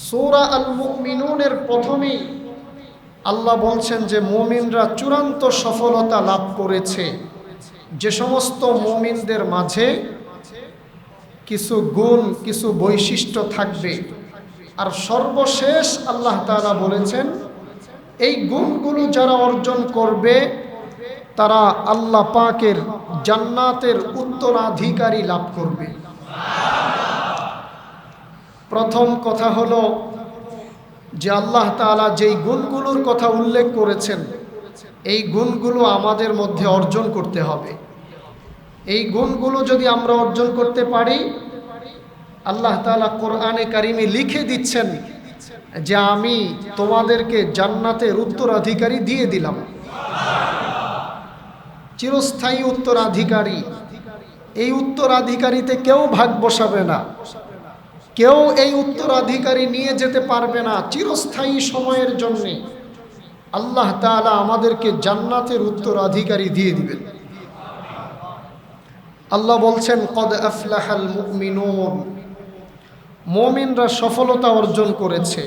সূরা আল মুমিনুনের প্রথমেই আল্লাহ বলছেন যে মুমিনরা চূড়ান্ত সফলতা লাভ করেছে যে সমস্ত মুমিনদের মাঝে কিছু গুণ কিছু বৈশিষ্ট্য থাকবে। আর সর্বশেষ আল্লাহ তাআলা বলেছেন এই গুণগুলো যারা অর্জন করবে তারা আল্লাহ পাকের জান্নাতের উত্তরাধিকারী লাভ করবে। প্রথম কথা হলো যে আল্লাহ তাআলা যেই গুণগুলোর কথা উল্লেখ করেছেন এই গুণগুলো আমাদের মধ্যে অর্জন করতে হবে। এই গুণগুলো যদি আমরা অর্জন করতে পারি, আল্লাহ তাআলা কোরআনে কারিমে লিখে দিচ্ছেন যে আমি তোমাদেরকে জান্নাতের উত্তরাধিকারী দিয়ে দিলাম, চিরস্থায়ী উত্তরাধিকারী। এই উত্তরাধিকারীতে কেউ ভাগ বসাবে না, কেউ এই উত্তরাধিকারী নিয়ে যেতে পারবে না। চিরস্থায়ী সময়ের জন্য আল্লাহ তাআলা আমাদেরকে জান্নাতের উত্তরাধিকারী দিয়ে দিবেন। আল্লাহ বলছেন কদ আফলাহাল মুমিনুন, মুমিনরা সফলতা অর্জন করেছে।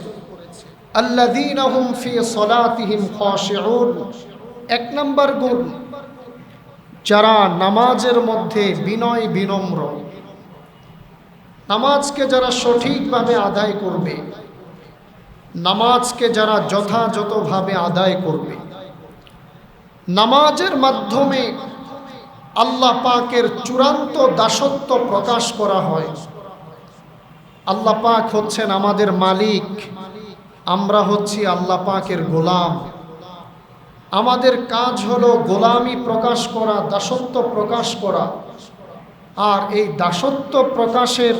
আল্লাযীনা হুম ফি সলাতিহিম খাশিউন, এক নম্বর গুণ যারা নামাজের মধ্যে বিনয় বিনম্র। নামাজকে যারা সঠিকভাবে আদায় করবে, নামাজকে যারা যথাযথভাবে আদায় করবে, নামাজের মাধ্যমে আল্লাহ পাকের চূড়ান্ত দাসত্ব প্রকাশ করা হয়। আল্লাহ পাক হচ্ছেন আমাদের মালিক, আমরা হচ্ছি আল্লাহ পাকের গোলাম। আমাদের কাজ হলো গোলামি প্রকাশ করা, দাসত্ব প্রকাশ করা। আর এই দাসত্ব প্রকাশের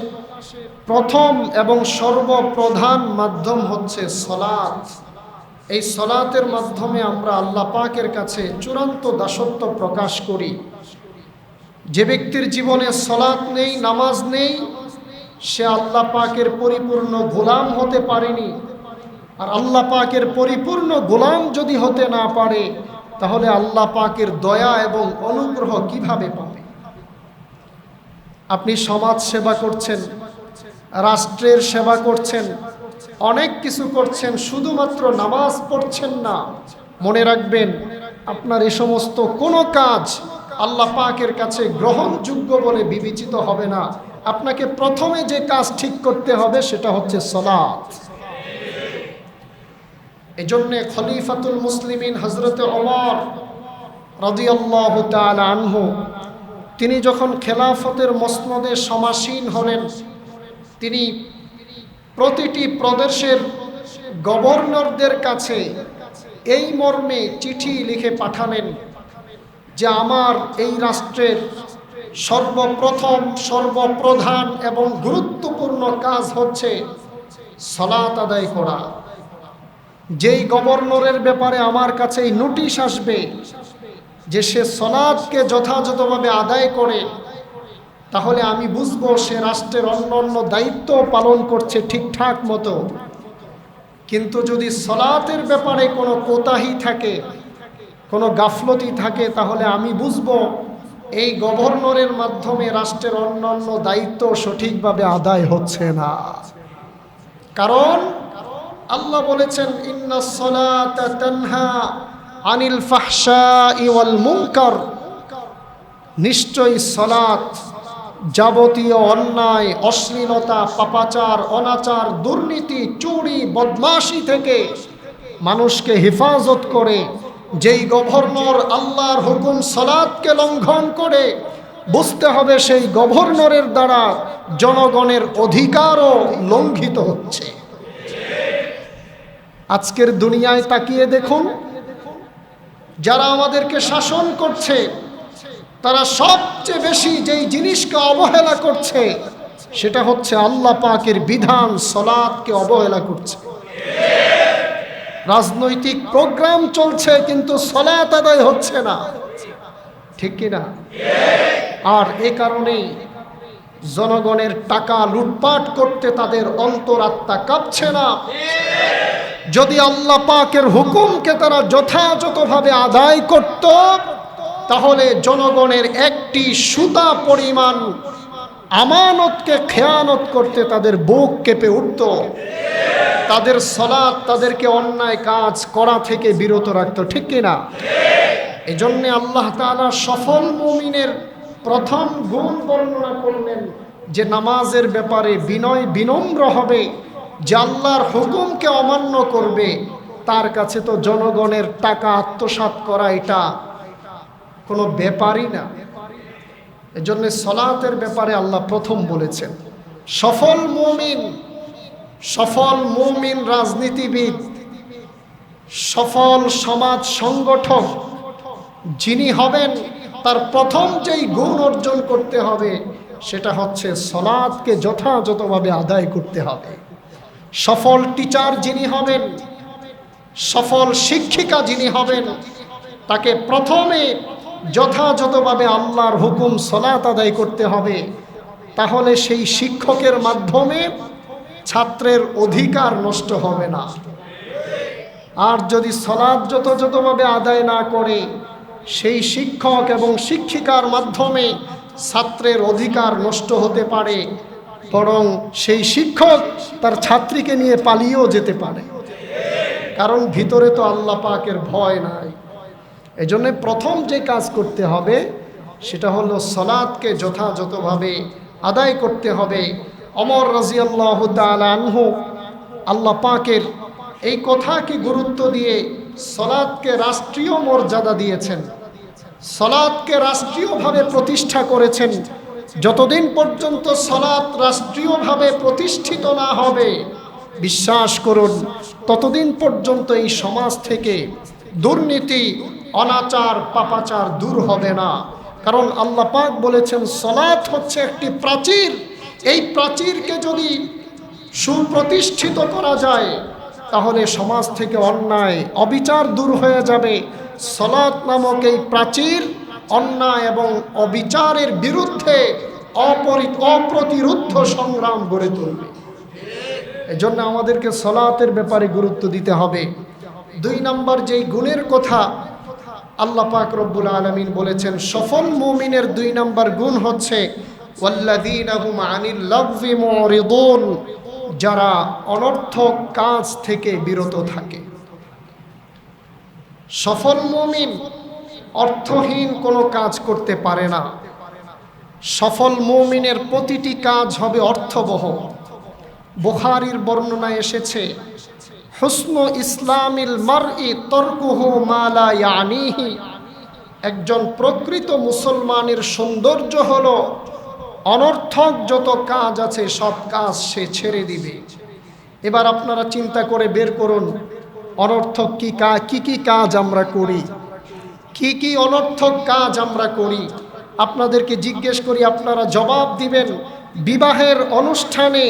প্রথম এবং সর্বপ্রধান মাধ্যম হচ্ছে সলাত। এই সলাতের মাধ্যমে আমরা আল্লাহ পাকের কাছে চূড়ান্ত দাসত্ব প্রকাশ করি। যে ব্যক্তির জীবনে সলাত নেই, নামাজ নেই, সে আল্লাহ পাকের পরিপূর্ণ গোলাম হতে পারেনি। আর আল্লাহ পাকের পরিপূর্ণ গোলাম যদি হতে না পারে তাহলে আল্লাহ পাকের দয়া এবং অনুগ্রহ কিভাবে পাবে? আপনি সমাজ সেবা করছেন, রাষ্ট্রের সেবা করছেন, অনেক কিছু করছেন, শুধুমাত্র নামাজ পড়ছেন না। মনে রাখবেন আপনার এ সমস্ত কোনো কাজ আল্লাহ পাকের কাছে গ্রহণযোগ্য বলে বিবেচিত হবে না। আপনাকে প্রথমে যে কাজ ঠিক করতে হবে সেটা হচ্ছে সালাত। এজন্য খলিফাতুল মুসলিমিন হযরত ওমর রাদিয়াল্লাহু তাআলা আনহু তিনি যখন খেলাফতের মসনদে সমাসীন হলেন, তিনি প্রতিটি প্রদেশের গভর্নরদের কাছে এই মর্মে চিঠি লিখে পাঠালেন যে আমার এই রাষ্ট্রের সর্বপ্রথম সর্বপ্রধান এবং গুরুত্বপূর্ণ কাজ হচ্ছে সালাত আদায় করা। যেই গভর্নরের ব্যাপারে আমার কাছে এই নোটিশ আসবে যে সে সালাতকে যথাযথভাবে আদায় করে, তাহলে আমি বুঝবো সে রাষ্ট্রের অন্যান্য দায়িত্ব পালন করছে ঠিকঠাক মতো। কিন্তু যদি সালাতের ব্যাপারে কোনো কোতাহি থাকে, কোনো গাফলতি থাকে, তাহলে আমি বুঝবো এই গভর্নরের মাধ্যমে রাষ্ট্রের অন্যান্য দায়িত্ব সঠিকভাবে আদায় হচ্ছে না। কারণ আল্লাহ বলেছেন ইন্নাস সালাতা তানহা আনিল ফাহশাই ওয়াল মুনকার, নিশ্চয়ই সালাত যাবতীয় অন্যায়, অশ্লীলতা, পাপাচার, অনাচার, দুর্নীতি, চুরি, বদমাশি থেকে মানুষকে হেফাজত করে। যেই গভর্নর আল্লাহর হুকুম সালাতকে লঙ্ঘন করে, বুঝতে হবে সেই গভর্নরের দ্বারা জনগণের অধিকারও লঙ্ঘিত হচ্ছে। আজকের দুনিয়ায় তাকিয়ে দেখুন, যারা আমাদেরকে শাসন করছে তারা সবচেয়ে বেশি যেই জিনিসকে অবহেলা করছে সেটা হচ্ছে আল্লাহ পাকের বিধান, সালাতকে অবহেলা করছে। রাজনৈতিক প্রোগ্রাম চলছে কিন্তু সালাত আদায় হচ্ছে না, ঠিক কিনা? আর এ কারণেই জনগণের টাকা লুটপাট করতে তাদের অন্তরাত্মা কাঁপছে না। যদি আল্লাহ পাকের হুকুমকে তারা যথাযথভাবে আদায় করত, তাহলে জনগণের একটি সুতা পরিমাণ আমানতকে খেয়ানত করতে তাদের বুক কেঁপে উঠত। তাদের সালাত তাদেরকে অন্যায় কাজ করা থেকে বিরত রাখতো, ঠিক কিনা? এজন্য আল্লাহ তাআলা সফল মুমিনের প্রথম গুণ বর্ণনা করলেন যে নামাজের ব্যাপারে বিনয় বিনম্র হবে, যে আল্লাহর হুকুমকে অমান্য করবে তার কাছে তো জনগণের টাকা আত্মসাৎ করা এটা কোনো ব্যাপারই না। এজন্য সালাতের ব্যাপারে আল্লাহ প্রথম বলেছেন। সফল মুমিন রাজনীতিবিদ, সফল সমাজ সংগঠক যিনি হবেন তার প্রথম যেই গুণ অর্জন করতে হবে সেটা হচ্ছে সালাতকে যথাযথভাবে আদায় করতে হবে। সফল টিচার যিনি হবেন, সফল শিক্ষিকা যিনি হবেন, তাকে প্রথমে যথাযথভাবে আল্লাহর হুকুম সালাত আদায় করতে হবে। তাহলে সেই শিক্ষকের মাধ্যমে ছাত্রের অধিকার নষ্ট হবে না। আর যদি সালাত যথাযথভাবে আদায় না করে সেই শিক্ষক এবং শিক্ষিকার মাধ্যমে ছাত্রের অধিকার নষ্ট হতে পারে, বরং সেই শিক্ষক তার ছাত্রীকে নিয়ে পালিয়েও যেতে পারে, কারণ ভিতরে তো আল্লাহ পাকের ভয় নাই। এজন্য প্রথম যে কাজ করতে হবে সেটা হলো সালাতকে যথাযথভাবে আদায় করতে হবে। ওমর রাদিয়াল্লাহু তাআলা আনহু আল্লাহ পাকের এই কথাকে গুরুত্ব দিয়ে সালাতকে রাষ্ট্রীয় মর্যাদা দিয়েছেন, সালাতকে রাষ্ট্রীয়ভাবে প্রতিষ্ঠা করেছেন। যতদিন পর্যন্ত সালাত রাষ্ট্রীয়ভাবে প্রতিষ্ঠিত না হবে, বিশ্বাস করুন, ততদিন পর্যন্ত এই সমাজ থেকে দুর্নীতি, অনাচার, পাপাচার দূর হবে না। কারণ আল্লাহ পাক বলেছেন সালাত হচ্ছে একটি প্রাচীর, এই প্রাচীরকে যদি সুপ্রতিষ্ঠিত করা যায় তাহলে সমাজ থেকে অন্যায় অবিচার দূর হয়ে যাবে। সালাত নামক এই প্রাচীর অন্যায় এবং অবিচারের বিরুদ্ধে অপ্রতিরোধ্য সংগ্রাম গড়ে তুলবে। এজন্য আমাদেরকে সালাতের ব্যাপারে গুরুত্ব দিতে হবে। 2 নম্বর যেই গুণের কথা আল্লাহ পাক রব্বুল আলামিন বলেছেন, সফল মুমিনের 2 নম্বর গুণ হচ্ছে ওয়াল্লাযীনা হুম আনিল লাগযি মুরিদুন, যারা অনর্থক কাজ থেকে বিরত থাকে। সফল মুমিন অর্থহীন কোনো কাজ করতে পারে না। সফল মুমিনের প্রতিটি কাজ হবে অর্থবহ। বুখারীর বর্ণনায় এসেছে, হুসনু ইসলামিল মারই তরকুহু মা লা ইয়ানিহি, একজন প্রকৃত মুসলমানের সৌন্দর্য হলো অনর্থক যত কাজ আছে সব কাজ সে ছেড়ে দিবে। এবার আপনারা চিন্তা করে বের করুন অনর্থক কি কাজ আমরা করি, কি অনর্থক কাজ আমরা করি। আপনাদেরকে জিজ্ঞেস করি, আপনারা জবাব দিবেন। বিবাহের অনুষ্ঠানে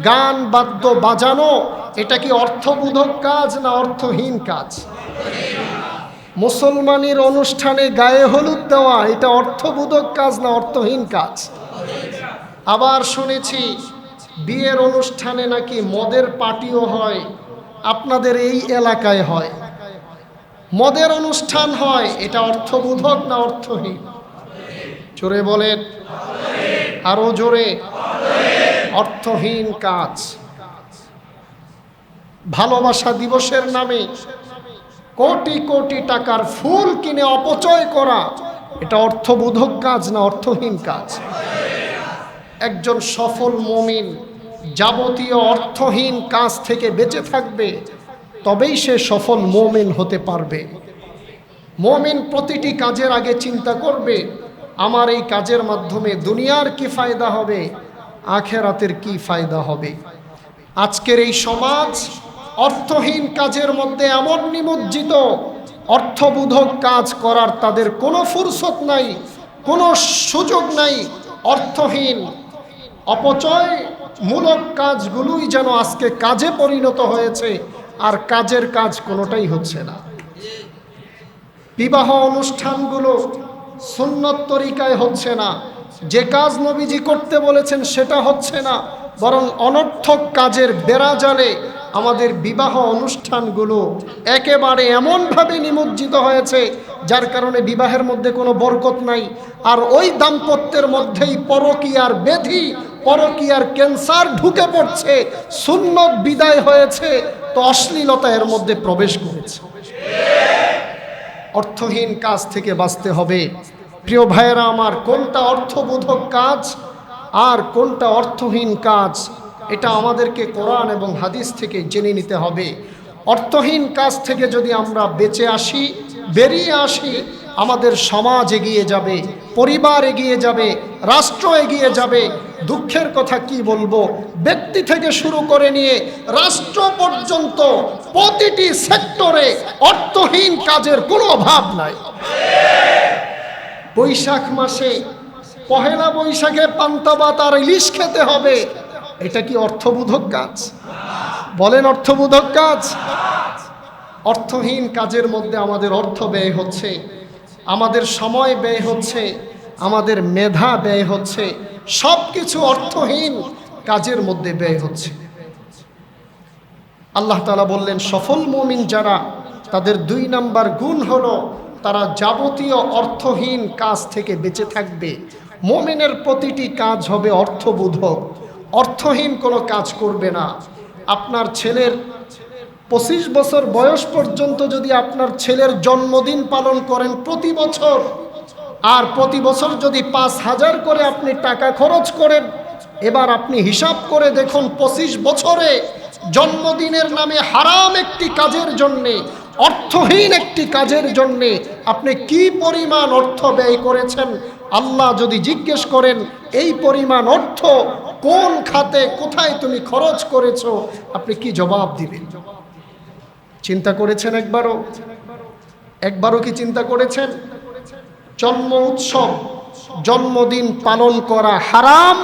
গান বাদ্য বাজানো এটা কি অর্থবোধক কাজ না অর্থহীন কাজ? মুসলমানের অনুষ্ঠানে গায়ে হলুদ দেওয়া এটা অর্থবোধক কাজ না অর্থহীন কাজ? আবার শুনেছি বিয়ের অনুষ্ঠানে নাকি মদের পার্টিও হয়, আপনাদের এই এলাকায় হয়, মদের অনুষ্ঠান হয়, এটা অর্থবোধক না অর্থহীন? জোরে বলেন, আরো জোরে। অর্থহীন কাজ। ভালোবাসা দিবসের নামে কোটি কোটি টাকার ফুল কিনে অপচয় করা এটা অর্থবোধক কাজ না অর্থহীন কাজ? একজন সফল মুমিন যাবতীয় অর্থহীন কাজ থেকে বেঁচে থাকবে, তবেই সে সফল মুমিন হতে পারবে। মুমিন প্রতিটি কাজের আগে চিন্তা করবে, আমার এই কাজের মাধ্যমে দুনিয়ার কি ফায়দা হবে, আখিরাতের কি ফায়দা হবে। আজকের এই সমাজ অর্থহীন কাজের মধ্যে এমন নিমজ্জিত, অর্থবোধক কাজ করার তাদের কোনো ফুরসত নাই, কোনো সুযোগ নাই। অর্থহীন অপচয়মূলক কাজগুলোই যেন আজকে কাজে পরিণত হয়েছে, আর কাজের কাজ কোনোটাই হচ্ছে না। বিবাহ অনুষ্ঠানগুলো সুন্নত তরিকায় হচ্ছে না, যে কাজ নবীজি করতে বলেছেন সেটা হচ্ছে না, বরং অনর্থক কাজের বেড়াজালে আমাদের বিবাহ অনুষ্ঠানগুলো একেবারে এমনভাবে নিমজ্জিত হয়েছে যার কারণে বিবাহের মধ্যে কোনো বরকত নাই। আর ওই দাম্পত্যের মধ্যেই পরকীয়ার ব্যাধি পরকীয়ার ক্যান্সার ঢুকে পড়ছে, সুন্নত বিদায় হয়েছে, তো অশ্লীলতা এর মধ্যে প্রবেশ করেছে। অর্থহীন কাজ থেকে বাঁচতে হবে। প্রিয় ভাইয়েরা আমার, কোনটা অর্থবোধক কাজ আর কোনটা অর্থহীন কাজ, এটা আমাদেরকে কোরআন এবং হাদিস থেকে জেনে নিতে হবে। অর্থহীন কাজ থেকে যদি আমরা বেরিয়ে আসি, আমাদের সমাজ এগিয়ে যাবে, পরিবার এগিয়ে যাবে, রাষ্ট্র এগিয়ে যাবে। দুঃখের কথা কি বলবো, ব্যক্তি থেকে শুরু করে নিয়ে রাষ্ট্র পর্যন্ত প্রতিটি সেক্টরে অর্থহীন কাজের কোনো অভাব নাই। বৈশাখ মাসে পহেলা বৈশাখে পান্তা ভাত আর ইলিশ খেতে হবে, এটা কি অর্থবোধক কাজ? বলেন, অর্থবোধক কাজ? অর্থহীন কাজের মধ্যে আমাদের অর্থ ব্যয় হচ্ছে, আমাদের সময় ব্যয় হচ্ছে, আমাদের মেধা ব্যয় হচ্ছে, সব কিছু অর্থহীন কাজের মধ্যে ব্যয় হচ্ছে। আল্লাহ তাআলা বললেন, সফল মুমিন যারা, তাদের 2 নাম্বার গুণ হলো তারা যাবতীয় অর্থহীন কাজ থেকে বেঁচে থাকবে। মুমিনের প্রতিটি কাজ হবে অর্থবোধক, অর্থহীন কোনো কাজ করবে না। আপনার ছেলের 25 বছর বয়স পর্যন্ত যদি আপনার ছেলের জন্মদিন পালন করেন প্রতি বছর, আর প্রতি বছর যদি 5,000 করে আপনি টাকা খরচ করেন, এবার আপনি হিসাব করে দেখুন 25 বছরে জন্মদিনের নামে হারাম একটি কাজের জন্যে, অর্থহীন একটি কাজের জন্যে আপনি কি পরিমাণ অর্থ ব্যয় করেছেন। আল্লাহ যদি জিজ্ঞেস করেন এই পরিমাণ অর্থ কোন খাতে কোথায় তুমি খরচ করেছো, আপনি কি জবাব দিবেন? চিন্তা করেছেন একবারও কি চিন্তা করেছেন? জন্ম উৎসব, জন্মদিন পালন করা হারাম,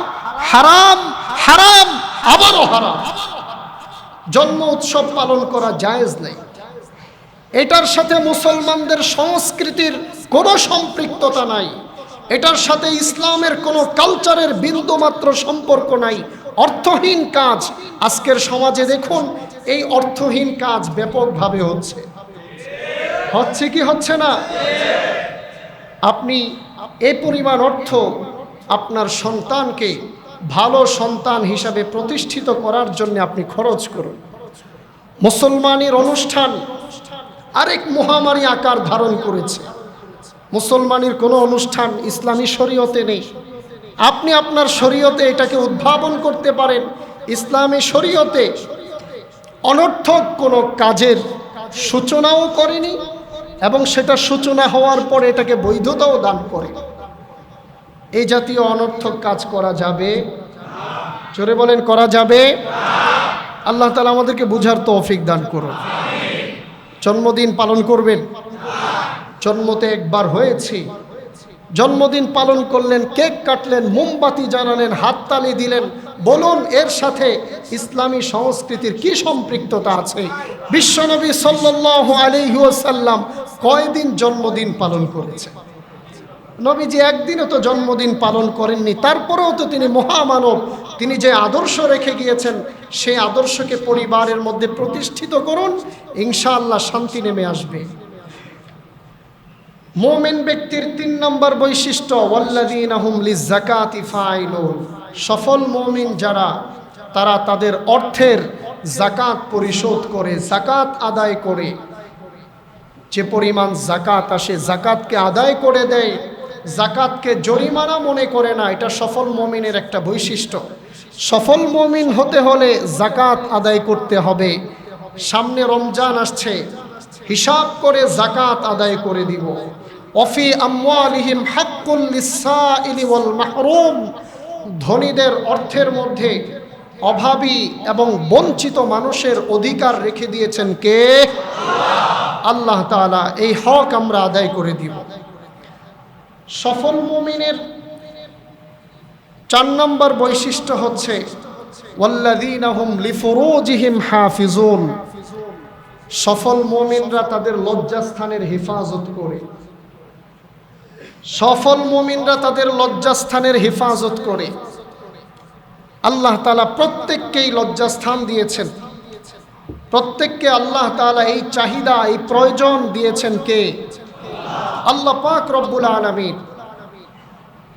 হারাম, হারাম, আবারও হারাম। জন্ম উৎসব পালন করা জায়েজ নেই। এটার সাথে মুসলমানদের সংস্কৃতির কোনো সম্পৃক্ততা নাই, এটার সাথে ইসলামের কোনো কালচারের বিন্দুমাত্র সম্পর্ক নাই। অর্থহীন কাজ আজকের সমাজে দেখুন, এই অর্থহীন কাজ ব্যাপকভাবে হচ্ছে কি হচ্ছে না? আপনি এই পরিমাণ অর্থ আপনার সন্তানকে ভালো সন্তান হিসাবে প্রতিষ্ঠিত করার জন্য আপনি খরচ করুন। মুসলমানের অনুষ্ঠান আরেক মহামারী আকার ধারণ করেছে। মুসলমানের কোনো অনুষ্ঠান ইসলামী শরীয়তে নেই। আপনি আপনার শরীয়তে এটাকে উদ্ভাবন করতে পারেন। ইসলামী শরীয়তে অনর্থক কোনো কাজের সূচনাও করেনি এবং সেটা সূচনা হওয়ার পরে এটাকে বৈধতাও দান করে। এই জাতীয় অনর্থক কাজ করা যাবে? জোরে বলেন, করা যাবে? আল্লাহ তাআলা আমাদেরকে বুঝার তৌফিক দান করুন। জন্মদিন পালন করবেন, জন্মতে একবার হয়েছে, জন্মদিন পালন করলেন, কেক কাটলেন, মোমবাতি জ্বালালেন, হাততালি দিলেন, বলুন এর সাথে ইসলামী সংস্কৃতির কি সম্পৃক্ততা আছে? বিশ্বনবী সাল্লাল্লাহু আলাইহি ওয়াসাল্লাম কয়দিন জন্মদিন পালন করেছে? নবীজি একদিনও তো জন্মদিন পালন করেননি, তারপরেও তো তিনি মহামানব। তিনি যে আদর্শ রেখে গিয়েছেন সেই আদর্শকে পরিবারের মধ্যে প্রতিষ্ঠিত করুন, ইনশাআল্লাহ শান্তি নেমে আসবে। মুমিন ব্যক্তির 3 নম্বর বৈশিষ্ট্য, ওয়াল্লাযীনা হুম লিযাকাতি ফাইলুন। সফল মুমিন যারা, তারা তাদের অর্থের যাকাত পরিশোধ করে, যাকাত আদায় করে। যে পরিমাণ যাকাত আসে যাকাতকে আদায় করে দেয়, যাকাতকে জরিমানা মনে করে না। এটা সফল মুমিনের একটা বৈশিষ্ট্য। সফল মুমিন হতে হলে যাকাত আদায় করতে হবে। সামনে রমজান আসছে, হিসাব করে যাকাত আদায় করে দিব। ওয়াফি আমওয়ালিহিম হাক্কুল লিসসাইলি ওয়াল মাহরুম। ধনীদের অর্থের মধ্যে অভাবী এবং বঞ্চিত মানুষের অধিকার রেখে দিয়েছেন কে? আল্লাহ তাআলা। এই হক আমরা আদায় করে দিব। সফল মুমিনের 4 নম্বর বৈশিষ্ট্য হচ্ছে ওয়াল্লাযীনা হুম লিফুরুজিহিম হাফিজুন। সফল মুমিনরা তাদের লজ্জাস্থানের হেফাজত করে। সফল মুমিনরা তাদের লজ্জাস্থানের হেফাজত করে। আল্লাহ তাআলা প্রত্যেককেই লজ্জাস্থান দিয়েছেন। প্রত্যেককে আল্লাহ তাআলা এই চাহিদা, এই প্রয়োজন দিয়েছেন কে? আল্লাহ পাক রব্বুল আলামিন।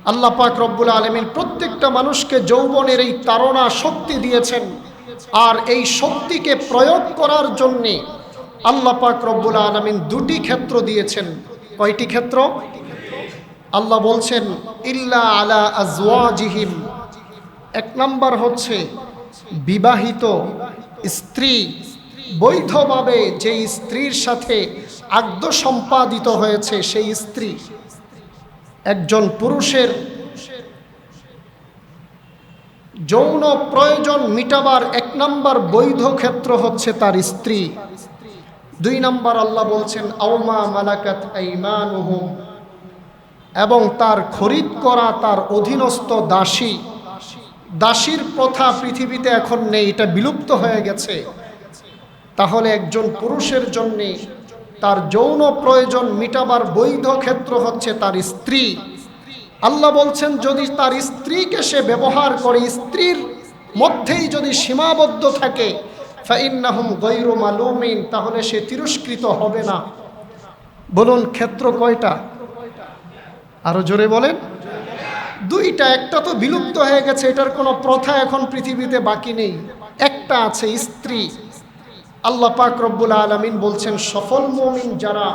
আল্লাহ পাক রব্বুল আলামিন প্রত্যেকটা মানুষকে যৌবনের এই তাড়না শক্তি দিয়েছেন, আর এই শক্তিকে প্রয়োগ করার জন্যে আল্লাহ পাক রব্বুল আলামিন দুটি ক্ষেত্র দিয়েছেন। কয়টি ক্ষেত্র? আল্লাহ বলছেন ইল্লা আলা আজওয়াজিহিম, এক নাম্বার হচ্ছে বিবাহিত স্ত্রী, বৈধভাবে যে স্ত্রীর সাথে আগ্ধ সম্পাদিত হয়েছে সেই স্ত্রী। একজন পুরুষের যৌন প্রয়োজন মিটাবার এক নাম্বার বৈধ ক্ষেত্র হচ্ছে তার স্ত্রী। দুই নাম্বার আল্লাহ বলছেন আওমা মালাকাত আইমানুহুম, এবং তার খরিদ করা তার অধীনস্থ দাসী। দাসীর প্রথা পৃথিবীতে এখন নেই, এটা বিলুপ্ত হয়ে গেছে। তাহলে একজন পুরুষের জন্যে তার যৌন প্রয়োজন মিটাবার বৈধ ক্ষেত্র হচ্ছে তার স্ত্রী। আল্লাহ বলছেন যদি তার স্ত্রীকে সে ব্যবহার করে, স্ত্রীর মধ্যেই যদি সীমাবদ্ধ থাকে, ফাইন্নাহুম গায়রু মালুমিন, তাহলে সে তিরস্কৃত হবে না। বলুন ক্ষেত্র কয়টা? আরো জোরে বলেন। দুইটা। একটা তো বিলুপ্ত হয়ে গেছে, এটার কোনো প্রথা এখন পৃথিবীতে বাকি নেই। একটা আছে স্ত্রী। আল্লাহ পাক রব্বুল আলামিন বলছেন সফল মুমিন যারা,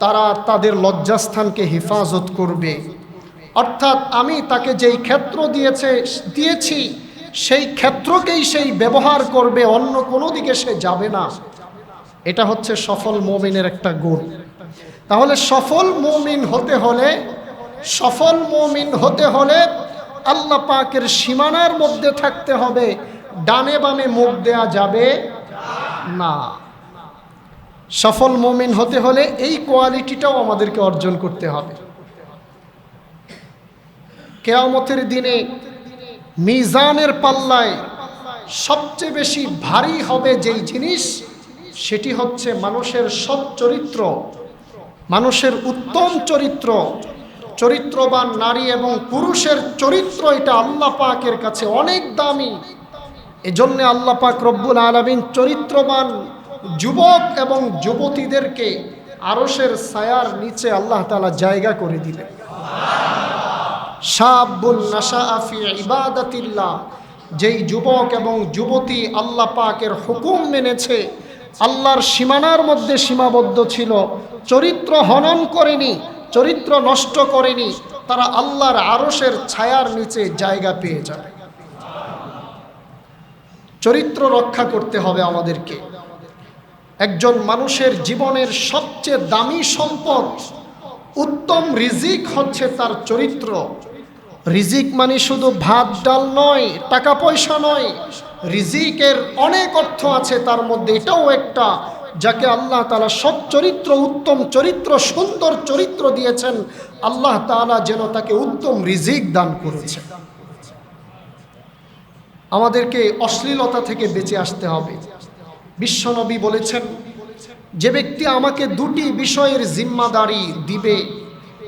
তারা তাদের লজ্জাস্থানকে হেফাজত করবে। অর্থাৎ আমি তাকে যেই ক্ষেত্র দিয়েছি সেই ক্ষেত্রকেই সেই ব্যবহার করবে, অন্য কোনো দিকে সে যাবে না। এটা হচ্ছে সফল মুমিনের একটা গুণ। তাহলে সফল মুমিন হতে হলে আল্লাহ পাকের সীমানার মধ্যে থাকতে হবে, ডানে বামে মুখ দেয়া যাবে না। সফল মুমিন হতে হলে এই কোয়ালিটিটাও আমাদেরকে অর্জন করতে হবে। কিয়ামতের দিনে মিজানের পাল্লায় সবচেয়ে বেশি ভারী হবে যেই জিনিস, সেটি হচ্ছে মানুষের সৎ চরিত্র, মানুষের উত্তম চরিত্র। চরিত্রবান নারী এবং পুরুষের চরিত্র, এটা আল্লাহ পাকের কাছে অনেক দামি। এজন্য আল্লাহ পাক রব্বুল আলামিন চরিত্রবান যুবক এবং যুবতীদেরকে আরশের ছায়ার নিচে আল্লাহ তাআলা জায়গা করে দিলেন। শাবুন নাশাআ ফি ইবাদাতিল্লাহ, যেই যুবক এবং যুবতী আল্লাহ পাকের হুকুম মেনেছে, আল্লাহর সীমানার মধ্যে সীমাবদ্ধ ছিল, চরিত্র হনন করেনি, চরিত্র নষ্ট করেনি, তারা আল্লাহর আরশের ছায়ার নিচে জায়গা পেয়ে যাবে। চরিত্র রক্ষা করতে হবে আমাদেরকে। একজন মানুষের জীবনের সবচেয়ে দামি সম্পদ, উত্তম রিজিক হচ্ছে তার চরিত্র। রিজিক মানে শুধু ভাত ডাল নয়, টাকা পয়সা নয়। রিজিকের অনেক অর্থ আছে, তার মধ্যে এটাও একটা, যাকে আল্লাহ তাআলা সৎ চরিত্র, উত্তম চরিত্র, সুন্দর চরিত্র দিয়েছেন, আল্লাহ তাআলা যেন তাকে উত্তম রিজিক দান করেছেন। আমাদেরকে অশ্লীলতা থেকে বেঁচে আসতে হবে। বিশ্বনবী বলেছেন, যে ব্যক্তি আমাকে দুটি বিষয়ের জিম্মাদারি দিবে,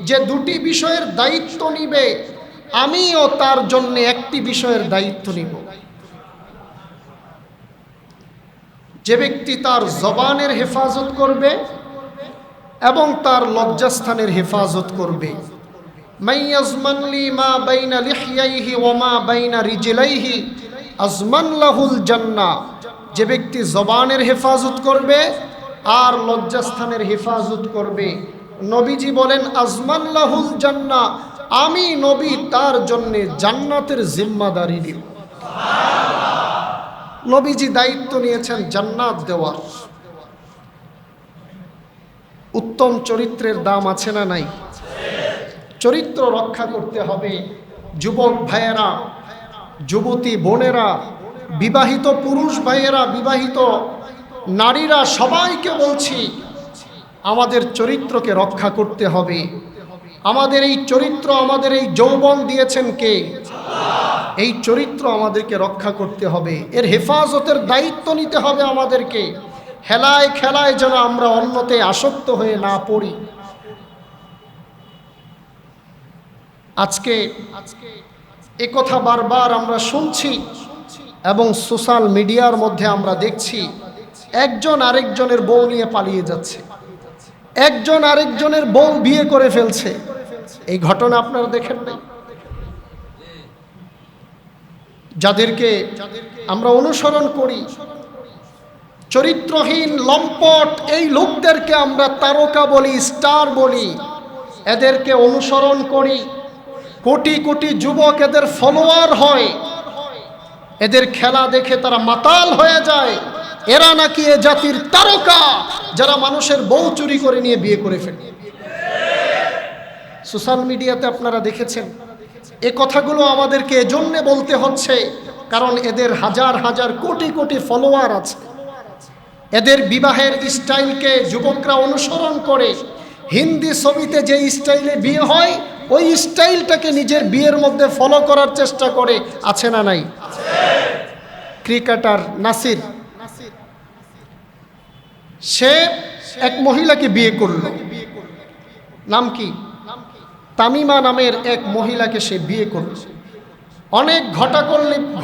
যে দুটি বিষয়ের দায়িত্ব নিবে, আমিও তার জন্য একটি বিষয়ের দায়িত্ব নিব। যে ব্যক্তি তার জবানের হেফাজত করবে এবং তার লজ্জাস্থানের হেফাজত করবে। মাইয়াজমান লি মা বাইনা লিহইয়াইহি ওয়া মা বাইনা রিজলাইহি আজমান লাহুল জান্নাহ। যে ব্যক্তি জবানের হেফাজত করবে আর লজ্জাস্থানের হেফাজত করবে, নবীজি বলেন আজমান লাহুল জান্নাহ, আমি নবী তার জন্য জান্নাতের জিম্মাদারি নিব। নবীজি দায়িত্ব নিয়েছেন জান্নাত দেওয়ার। উত্তম চরিত্রের দাম আছে না নাই? চরিত্র রক্ষা করতে হবে। যুবক ভাইয়েরা, যুবতী বোনেরা, বিবাহিত পুরুষ ভাইয়েরা, বিবাহিত নারীরা, সবাইকে বলছি আমাদের চরিত্রকে রক্ষা করতে হবে। আমাদের এই চরিত্র, আমাদের এই যৌবন দিয়েছেন কে? এই চরিত্র আমাদেরকে রক্ষা করতে হবে, এর হেফাজতের দায়িত্ব নিতে হবে আমাদেরকে। হেলায় খেলায় যেন আমরা অন্যতে আসক্ত হয়ে না পড়ি। আজকে একথা বারবার আমরা শুনছি এবং সোশ্যাল মিডিয়ার মধ্যে আমরা দেখছি, একজন আরেকজনের বউ নিয়ে পালিয়ে যাচ্ছে, একজন আরেকজনের বউ বিয়ে করে ফেলছে। এই ঘটনা আপনারা দেখেন নাই? যাদেরকে আমরা অনুসরণ করি, চরিত্রহীন লম্পট এই লোকদেরকে আমরা তারকা বলি, স্টার বলি, এদেরকে অনুসরণ করি। কোটি কোটি যুবক এদের ফলোয়ার হয়, এদের খেলা দেখে তারা মাতাল হয়ে যায়। এরা নাকি এ জাতির তারকা, যারা মানুষের বউ চুরি করে নিয়ে বিয়ে করে ফেলে। সোশ্যাল মিডিয়াতে আপনারা দেখেছেন। এ কথাগুলো আমাদেরকে এজন্য বলতে হচ্ছে কারণ এদের হাজার হাজার কোটি কোটি ফলোয়ার আছে। এদের বিবাহের স্টাইলকে যুবকরা অনুসরণ করে। হিন্দি ছবিতে যে স্টাইলে বিয়ে হয় ওই স্টাইলটাকে নিজের বিয়ের মধ্যে ফলো করার চেষ্টা করে, আছে না নাই? ক্রিকেটার নাসির, সে এক মহিলাকে বিয়ে করলো। নাম কি? তামিমা নামের এক মহিলাকে সে বিয়ে করল। অনেক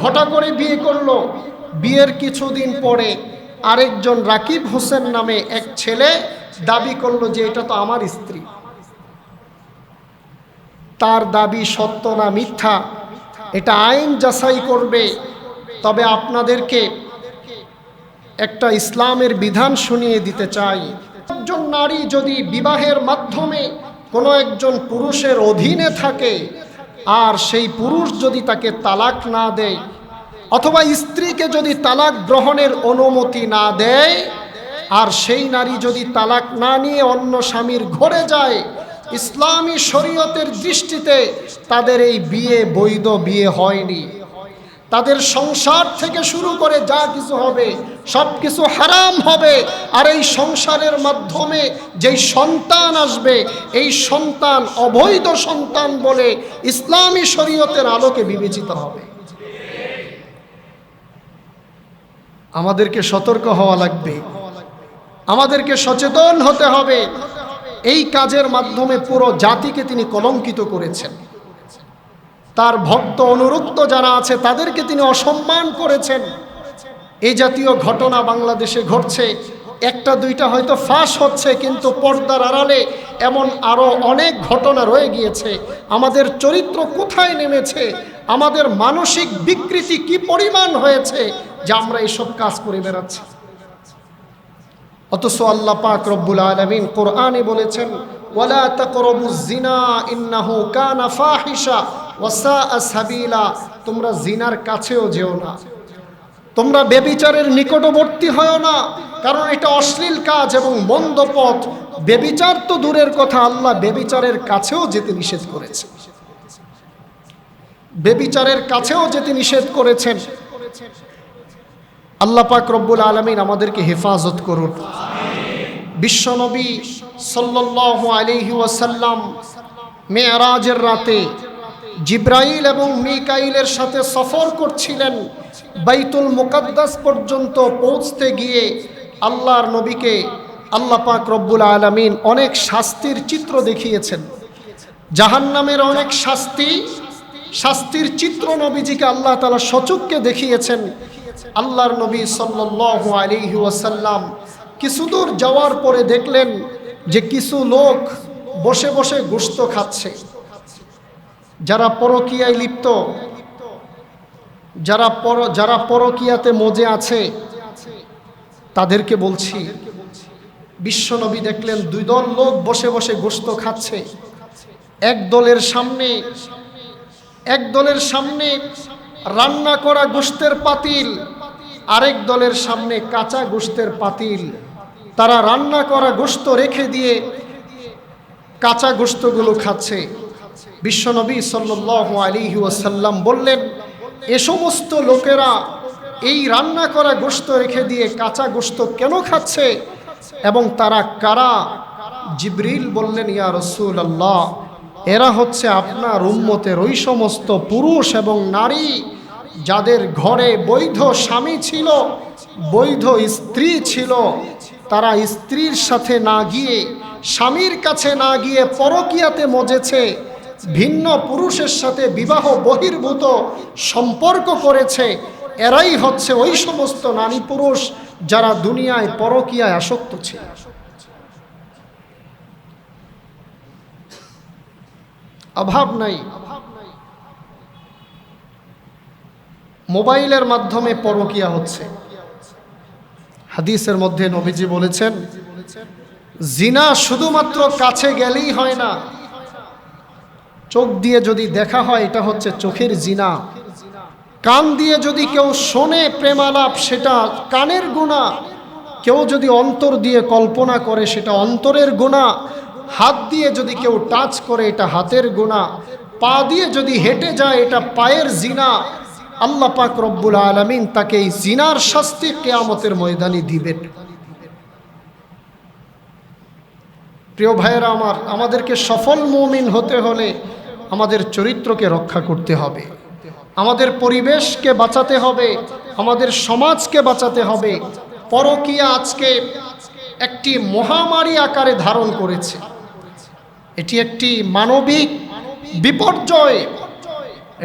ঘটা করে বিয়ে করলো। বিয়ের কিছুদিন পরে আরেকজন রাকিব হোসেন নামে এক ছেলে দাবি করলো যে এটা তো আমার স্ত্রী। তার দাবি সত্য না মিথ্যা এটা আইন যাচাই করবে। তবে আপনাদেরকে একটা ইসলামের বিধান শুনিয়ে দিতে চাই। একজন নারী যদি বিবাহের মাধ্যমে কোনো একজন পুরুষের অধীনে থাকে আর সেই পুরুষ যদি তাকে তালাক না দেয় অথবা স্ত্রীকে যদি তালাক গ্রহণের অনুমতি না দেয় আর সেই নারী যদি তালাক না নিয়ে অন্য স্বামীর ঘরে যায়, ইসলামী শরীয়তের দৃষ্টিতে তাদের এই বিয়ে বৈধ বিয়ে হয়নি। তাদের সংসার থেকে শুরু করে যা কিছু হবে সব কিছু হারাম হবে। আর এই সংসারের মাধ্যমে যেই সন্তান আসবে এই সন্তান অবৈধ সন্তান বলে ইসলামী শরীয়তের আলোকে বিবেচিত হবে। আমাদেরকে সতর্ক হওয়া লাগবে, আমাদেরকে সচেতন হতে হবে। এই কাজের মাধ্যমে পুরো জাতিকে তিনি কলঙ্কিত করেছেন। তার ভক্ত অনুরক্ত যারা আছে তাদেরকে তিনি অসম্মান করেছেন। এই জাতীয় ঘটনা বাংলাদেশে ঘটছে। একটা দুইটা হয়তো ফাঁস হচ্ছে, কিন্তু পর্দার আড়ালে এমন আরো অনেক ঘটনা রয়ে গিয়েছে। আমাদের চরিত্র কোথায় নেমেছে, আমাদের মানসিক বিকৃতি কি পরিমাণ হয়েছে যে আমরা এইসব কাজ করে বেড়াচ্ছি। অথচ আল্লাহ পাক রব্বুল আলামিন কোরআনে বলেছেন, ওয়ালা তাকরাবুজ জিনা ইন্নাহু কানা ফাহিশা ওয়া সাআ সাবিলা। তোমরা জিনার কাছেও যেও না, তোমরা ব্যভিচারের নিকটবর্তী হয়ো না, কারণ এটা অশ্লীল কাজ এবং মন্দ পথ। ব্যভিচার তো দূরের কথা, আল্লাহ ব্যভিচারের কাছেও যেতে নিষেধ করেছেন। ব্যভিচারের কাছেও যেতে নিষেধ করেছেন। আল্লাহ পাক রব্বুল আলামিন আমাদেরকে হেফাজত করুন। বিশ্বনবী সাল্লাল্লাহু আলাইহি ওয়াসাল্লাম মেরাজের রাতে জিব্রাইল এবং মিকাইলের সাথে সফর করছিলেন। বাইতুল মুকাদ্দাস পর্যন্ত পৌঁছতে গিয়ে আল্লাহর নবীকে আল্লাহ পাক রব্বুল আলামিন অনেক শাস্তির চিত্র দেখিয়েছেন। জাহান্নামের অনেক শাস্তির চিত্র নবীজিকে আল্লাহ তাআলা সচক্ষে দেখিয়েছেন। আল্লাহর নবী সাল্লাল্লাহু আলাইহি ওয়াসাল্লাম কিছু দূর যাওয়ার পরে দেখলেন যে কিছু লোক বসে বসে গোশত খাচ্ছে। যারা পরকীয়ায় লিপ্ত, যারা পরকীয়াতে মজে আছে তাদেরকে বলছি। বিশ্বনবী দেখলেন দুই দল লোক বসে বসে গোশত খাচ্ছে। এক দলের সামনে রান্না করা গোশতের পাতিল, আরেক দলের সামনে কাঁচা গোশতের পাতিল। তারা রান্না করা গোশত রেখে দিয়ে কাঁচা গোশতগুলো খাচ্ছে। বিশ্বনবী সাল্লাল্লাহু আলাইহি ওয়াসাল্লাম বললেন, এ সমস্ত লোকেরা এই রান্না করা গোশত রেখে দিয়ে কাঁচা গোশত কেন খাচ্ছে এবং তারা কারা? জিবরিল বললেন, ইয়া রাসূলুল্লাহ, এরা হচ্ছে আপনার উম্মতের ওই সমস্ত পুরুষ এবং নারী যাদের ঘরে বৈধ স্বামী ছিল, বৈধ স্ত্রী ছিল। তারা স্ত্রীর সাথে না গিয়ে, স্বামীর কাছে না গিয়ে পরকীয়াতে মজেছে, ভিন্ন পুরুষের সাথে বিবাহ বহির্ভূত সম্পর্ক করেছে। এরাই হচ্ছে ওই সমস্ত নারী পুরুষ যারা দুনিয়ায় পরকীয়ায় আসক্ত ছিল। অভাব নাই। মোবাইলের মাধ্যমে পরকীয়া হচ্ছে। হাদিসের মধ্যে নবীজি বলেছেন, জিনা শুধুমাত্র কাছে গেলেই হয় না, চোখ দিয়ে যদি দেখা হয় এটা হচ্ছে চোখের জিনা, কান দিয়ে যদি কেউ শোনে প্রেমালাপ সেটা কানের গুনাহ, কেউ যদি অন্তর দিয়ে কল্পনা করে সেটা অন্তরের গুনাহ, হাত দিয়ে যদি কেউ টাচ করে এটা হাতের গুনাহ, পা দিয়ে যদি হেঁটে যায় এটা পায়ের জিনা। আল্লাহ পাক রব্বুল আলামিন তাকে এই জিনার শাস্তি কিয়ামতের ময়দানে দিবেন। প্রিয় ভাইয়েরা আমার, আমাদেরকে সফল মুমিন হতে হলে আমাদের চরিত্রকে রক্ষা করতে হবে, আমাদের পরিবেশকে বাঁচাতে হবে, আমাদের সমাজকে বাঁচাতে হবে। পরকীয়া আজকে একটি মহামারী আকারে ধারণ করেছে। এটি একটি মানবিক বিপর্যয়,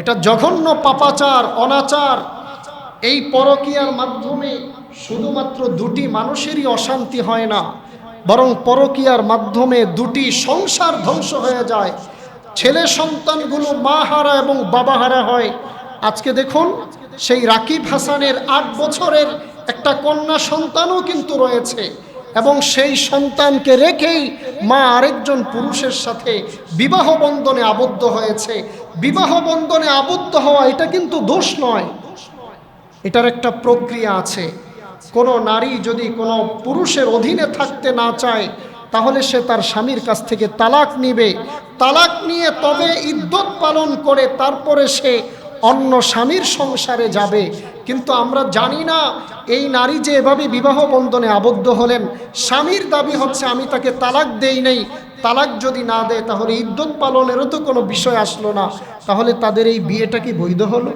এটা জঘন্য পাপাচার, অনাচার। এই পরকীয়ার মাধ্যমে শুধুমাত্র দুটি মানুষেরই অশান্তি হয় না, বরং পরকীয়ার মাধ্যমে দুটি সংসার ধ্বংস হয়ে যায়। ছেলে সন্তানগুলো মা হারা এবং বাবা হারা হয়। আজকে দেখুন, সেই রাকিব হাসানের 8 বছরের একটা কন্যা সন্তানও কিন্তু রয়েছে, এবং সেই সন্তানকে রেখেই মা আরেকজন পুরুষের সাথে বিবাহ বন্ধনে আবদ্ধ হয়েছে। বিবাহ বন্ধনে আবদ্ধ হওয়া এটা কিন্তু দোষ নয়, এটার একটা প্রক্রিয়া আছে। কোনো নারী যদি কোনো পুরুষের অধীনে থাকতে না চায় তাহলে সে তার স্বামীর কাছ থেকে তালাক নিবে, তালাক নিয়ে তবে ইদ্যত পালন করে তারপরে সে অন্য স্বামীর সংসারে যাবে। কিন্তু আমরা জানি না এই নারী যে এভাবে বিবাহ বন্ধনে আবদ্ধ হলেন, স্বামীর দাবি হচ্ছে আমি তাকে তালাক দেই নাই, তালাক যদি না দেয় তাহলে ইদ্যত পালনেরও তো কোনো বিষয় আসলো না, তাহলে তাদের এই বিয়েটা কি বৈধ হলো?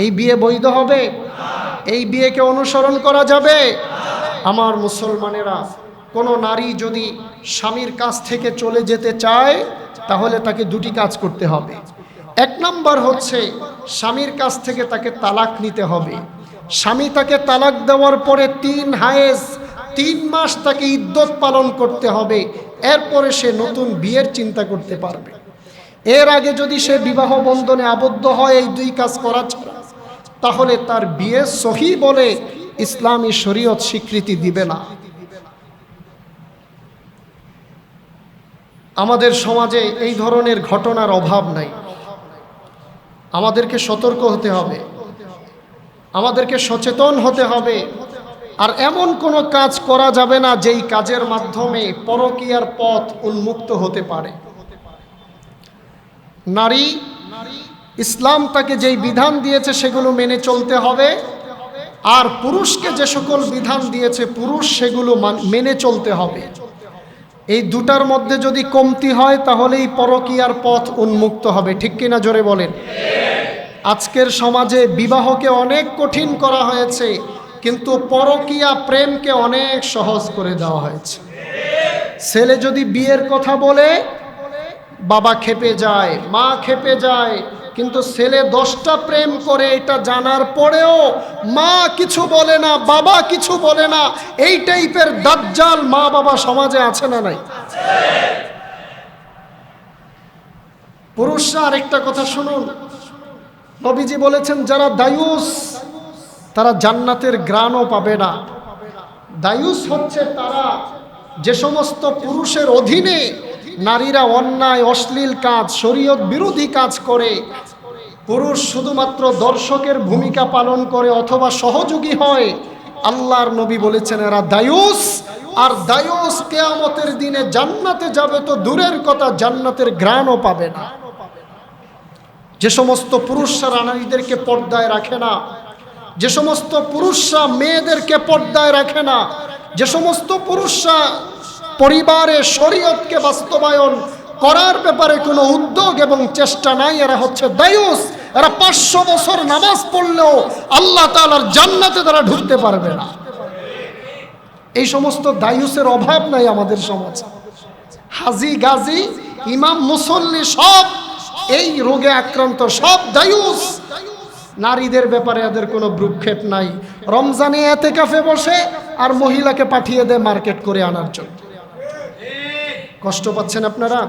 এই বিয়ে বৈধ হবে? এই বিয়েকে অনুসরণ করা যাবে? আমার মুসলমানেরা, কোনো নারী যদি স্বামীর কাছ থেকে চলে যেতে চায় তাহলে তাকে দুটি কাজ করতে হবে। 1 নম্বর হচ্ছে স্বামীর কাছ থেকে তাকে তালাক নিতে হবে। স্বামী তাকে তালাক দেওয়ার পরে 3 মাস তাকে ইদ্যত পালন করতে হবে, এরপরে সে নতুন বিয়ের চিন্তা করতে পারবে। এর আগে যদি সে বিবাহ বন্ধনে আবদ্ধ হয় এই 2 কাজ করা ছাড়া, তাহলে তার বিয়ে সহি বলে ইসলামী শরীয়ত স্বীকৃতি দিবে না। আমাদের সমাজে এই ধরনের ঘটনার অভাব নাই। আমাদেরকে সতর্ক হতে হবে, আমাদেরকে সচেতন হতে হবে। আর এমন কোনো কাজ করা যাবে না যেই কাজের মাধ্যমে পরকীয়ার পথ উন্মুক্ত হতে পারে। নারী, ইসলাম তাকে যেই বিধান দিয়েছে সেগুলো মেনে চলতে হবে, আর পুরুষকে যে সকল বিধান দিয়েছে পুরুষ সেগুলো মেনে চলতে হবে। এই দুটার মধ্যে যদি কমতি হয় তাহলেই পরকীয়ার পথ উন্মুক্ত হবে। ঠিক কিনা জোরে বলেন? আজকের সমাজে বিবাহকে অনেক কঠিন করা হয়েছে, কিন্তু পরকীয়া প্রেমকে অনেক সহজ করে দেওয়া হয়েছে। ছেলে যদি বিয়ের কথা বলে বাবা খেপে যায়, মা খেপে যায়, কিন্তু ছেলে 10টা প্রেম করে এটা জানার পরেও মা কিছু বলে না, বাবা কিছু বলে না। এই টাইপের দাজ্জাল মা বাবা সমাজে আছে না নাই? পুরুষরা আরেকটা কথা শুনুন, নবীজি বলেছেন যারা দায়ুস তারা জান্নাতের ঘ্রাণও পাবে না। দায়ুস হচ্ছে তারা যে সমস্ত পুরুষের অধীনে নারীরা অন্যায় অশ্লীল কাজ, শরীয়ত বিরোধী কাজ করে, পুরুষ শুধুমাত্র দর্শকের ভূমিকা পালন করে অথবা সহযোগী হয়। আল্লাহর নবী বলেছেন এরা দায়ুস। আর দায়ুস কিয়ামতের দিনে জান্নাতে যাবে তো দূরের কথা, জান্নাতের ঘ্রাণও পাবে না। যে সমস্ত পুরুষরা নারীদেরকে পর্দায় রাখে না, যে সমস্ত পুরুষরা মেয়েদেরকে পর্দায় রাখে না, যে সমস্ত পুরুষরা পরিবারে শরীয়তকে বাস্তবায়ন করার ব্যাপারে কোনো উদ্যোগ এবং চেষ্টা নাই, এরা হচ্ছে দায়ুস। এরা 500 বছর নামাজ পড়লেও আল্লাহ তাআলার জান্নাতে তারা ঢুকতে পারবে না। এই সমস্ত দায়ুসের অভাব নাই আমাদের সমাজে। হাজি গাজী ইমাম মুসল্লি সব এই রোগে আক্রান্ত, সব দায়ুস। নারীদের ব্যাপারে এদের কোনো ভ্রুক্ষেপ নাই। রমজানে এতেকাফে বসে আর মহিলাকে পাঠিয়ে দেয় মার্কেট করে আনার জন্য। কষ্ট পাচ্ছেন আপনারা?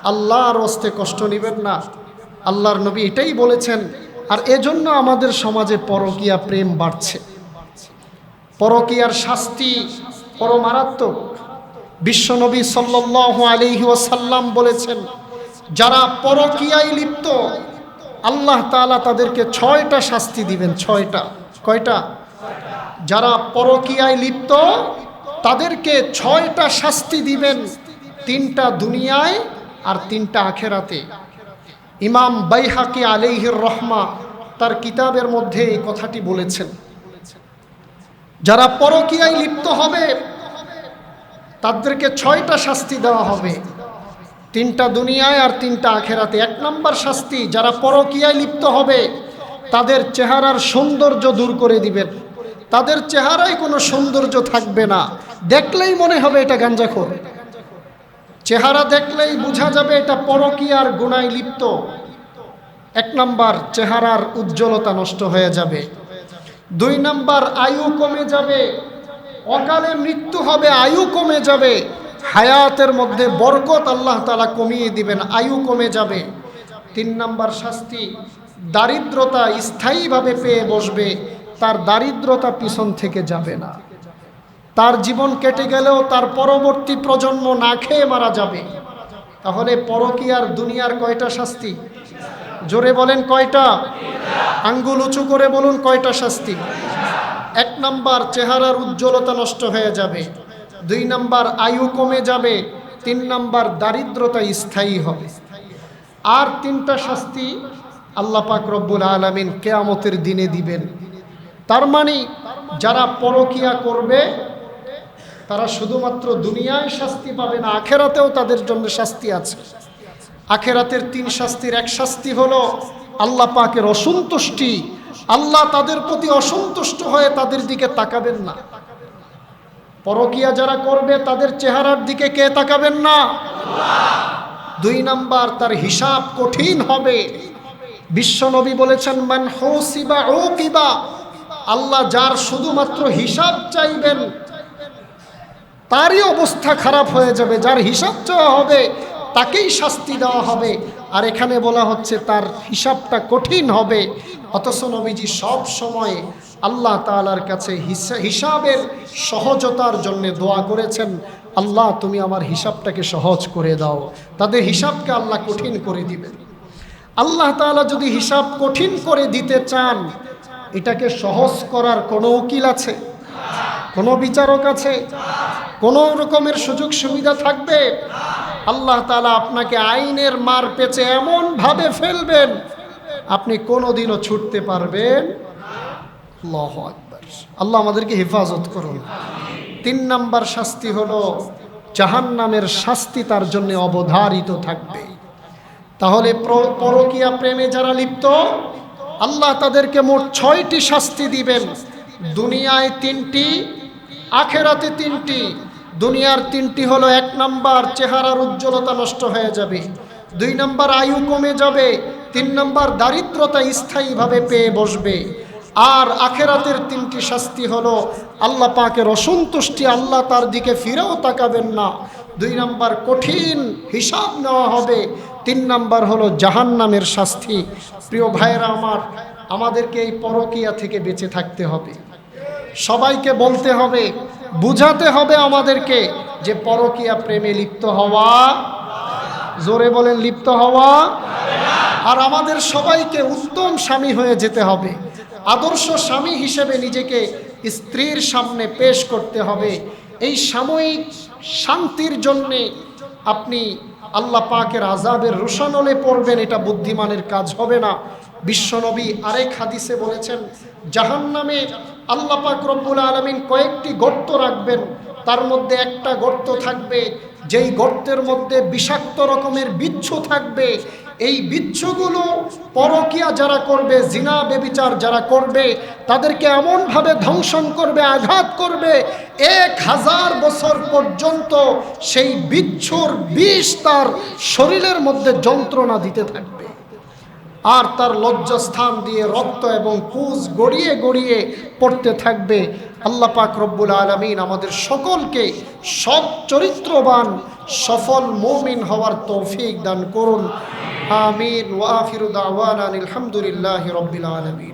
আল্লাহর হস্তে কষ্ট নেবেন না। আল্লাহর নবী এটাই বলেছেন। আর এজন্য আমাদের সমাজে পরকীয়া প্রেম বাড়ছে। পরকীয়ার শাস্তি বড় মারাত্মক। বিশ্বনবী সাল্লাল্লাহু আলাইহি ওয়াসাল্লাম বলেছেন, যারা পরকীয়ায় লিপ্ত আল্লাহ তাআলা তাদেরকে 6টা শাস্তি দিবেন। 6টা। কয়টা? যারা পরকীয়ায় লিপ্ত তাদেরকে 6টা শাস্তি দিবেন, 3টা দুনিয়ায় আর 3টা আখেরাতে। ইমাম বাইহাকি আলাইহির রহমা তার কিতাবের মধ্যে এই কথাটি বলেছেন। যারা পরকীয়ায় লিপ্ত হবে তাদেরকে 6টা শাস্তি দেওয়া হবে, 3টা দুনিয়ায় আর 3টা আখেরাতে। 1 নম্বর শাস্তি, যারা পরকীয়ায় লিপ্ত হবে তাদের চেহারার সৌন্দর্য দূর করে দিবেন। তাদের চেহারায় কোনো সৌন্দর্য থাকবে না, দেখলেই মনে হবে এটা গাঞ্জাখোর। চেহারা দেখলেই বোঝা যাবে এটা পরকীয়ার গুনায় লিপ্ত। 1 নম্বর, চেহারার উজ্জ্বলতা নষ্ট হয়ে যাবে। 2 নম্বর, আয়ু কমে যাবে, অকালে মৃত্যু হবে, আয়ু কমে যাবে। হায়াতের মধ্যে বরকত আল্লাহ তাআলা কমিয়ে দিবেন, আয়ু কমে যাবে। 3 নম্বর শাস্তি, দারিদ্রতা স্থায়ীভাবে পেয়ে বসবে, তার দারিদ্রতা পিছন থেকে যাবে না। তার জীবন কেটে গেলেও তার পরবর্তী প্রজন্ম না খেয়ে মারা যাবে। তাহলে পরকীয়ার দুনিয়ার কয়টা শাস্তি? জোরে বলেন কয়টা? আঙ্গুল উঁচু করে বলুন কয়টা শাস্তি? 1 নম্বর, চেহারার উজ্জ্বলতা নষ্ট হয়ে যাবে। 2 নম্বর, আয়ু কমে যাবে। 3 নম্বর, দারিদ্রতা স্থায়ী হবে। আর 3টা শাস্তি আল্লাহ পাক রব্বুল আলামিন কিয়ামতের দিনে দিবেন। তার মানে যারা পরকীয়া করবে তারা শুধুমাত্র দুনিয়ায় শাস্তি পাবে না, আখেরাতেও তাদের জন্য শাস্তি আছে। আখেরাতের 3 শাস্তির 1 শাস্তি হলো আল্লাহ পাকের অসন্তুষ্টি। আল্লাহ তাদের প্রতি অসন্তুষ্ট হয়ে তাদের দিকে তাকাবেন না। পরকীয়া যারা করবে তাদের চেহারার দিকে কে তাকাবেন না? আল্লাহ। 2 নম্বর, তার হিসাব কঠিন হবে। বিশ্বনবী বলেছেন, মান হুসিবা উকিবা। আল্লাহ যার শুধুমাত্র হিসাব চাইবেন তারই অবস্থা খারাপ হয়ে যাবে। যার হিসাব চাওয়া হবে তাকেই শাস্তি দেওয়া হবে। আর এখানে বলা হচ্ছে তার হিসাবটা কঠিন হবে। অথচ নবীজি সব সময় আল্লাহ তাআলার কাছে হিসাবের সহজতার জন্য দোয়া করেছেন, আল্লাহ তুমি আমার হিসাবটাকে সহজ করে দাও। তাদের হিসাবকে আল্লাহ কঠিন করে দিবেন। আল্লাহ তাআলা যদি হিসাব কঠিন করে দিতে চান, এটাকে সহজ করার কোনো উকিল আছে? কোনো বিচারক আছে? কোনো রকমের সুযোগ সুবিধা থাকবে? আল্লাহ তাআলা আপনাকে আইনের মার পেঁচে এমনভাবে ফেলবেন আপনি কোনোদিনও ছুটতে পারবেন। আল্লাহু আকবার। আল্লাহ আমাদেরকে হেফাজত করুন। 3 নম্বর শাস্তি হলো জাহান্নামের শাস্তি তার জন্য অবধারিত থাকবে। তাহলে পরকীয়া প্রেমে যারা লিপ্ত আল্লাহ তাদেরকে মোট 6টি শাস্তি দিবেন। দুনিয়ায় 3টি, আখেরাতে 3টি। দুনিয়ার 3টি হলো 1 নম্বর, চেহারার উজ্জ্বলতা নষ্ট হয়ে যাবে। 2 নম্বর, আয়ু কমে যাবে। 3 নম্বর, দারিদ্রতা স্থায়ীভাবে পেয়ে বসবে। আর আখেরাতের 3টি শাস্তি হলো আল্লাহ পাকের অসন্তুষ্টি, আল্লাহ তার দিকে ফিরেও তাকাবেন না। 2 নম্বর, কঠিন হিসাব নেওয়া হবে। 3 নম্বর হলো জাহান্নামের শাস্তি। প্রিয় ভাইয়েরা আমার, আমাদেরকে এই পরকীয়া থেকে বেঁচে থাকতে হবে। সবাইকে বলতে হবে, বুঝাতে হবে আমাদেরকে যে পরকীয়া প্রেমে লিপ্ত হওয়া, জোরে বলেন লিপ্ত হওয়া। আর আমাদের সবাইকে উত্তম স্বামী হয়ে যেতে হবে। আদর্শ স্বামী হিসেবে নিজেকে স্ত্রীর সামনে পেশ করতে হবে। এই সাময়িক শান্তির জন্যে আপনি আল্লাহ পাকের আযাবের রোশানলে পড়বেন, এটা বুদ্ধিমানের কাজ হবে না। বিশ্বনবী আরেক হাদিসে বলেছেন, জাহান্নামে আল্লাহ পাক রব্বুল আলামিন কয়েকটি গর্ত রাখবেন। তার মধ্যে একটা গর্ত থাকবে যেই গর্তের মধ্যে বিষাক্ত রকমের বিচ্ছু থাকবে। এই বিচ্ছুগুলো পরকীয়া যারা করবে, জিনা ব্যভিচার যারা করবে তাদেরকে এমনভাবে ধ্বংসন করবে, আঘাত করবে, 1000 বছর পর্যন্ত সেই বিচ্ছুর বিষ তার শরীরের মধ্যে যন্ত্রণা দিতে থাকবে। আর তার লজ্জাস্থান দিয়ে রক্ত এবং পুজ গড়িয়ে গড়িয়ে পড়তে থাকবে। আল্লাহ পাক রব্বুল আলামিন আমাদের সকলকে সৎ চরিত্রবান সফল মুমিন হওয়ার তৌফিক দান করুন। আমিন। ওয়া আখিরু দাওয়ানা আলহামদুলিল্লাহি রাব্বিল আলামিন।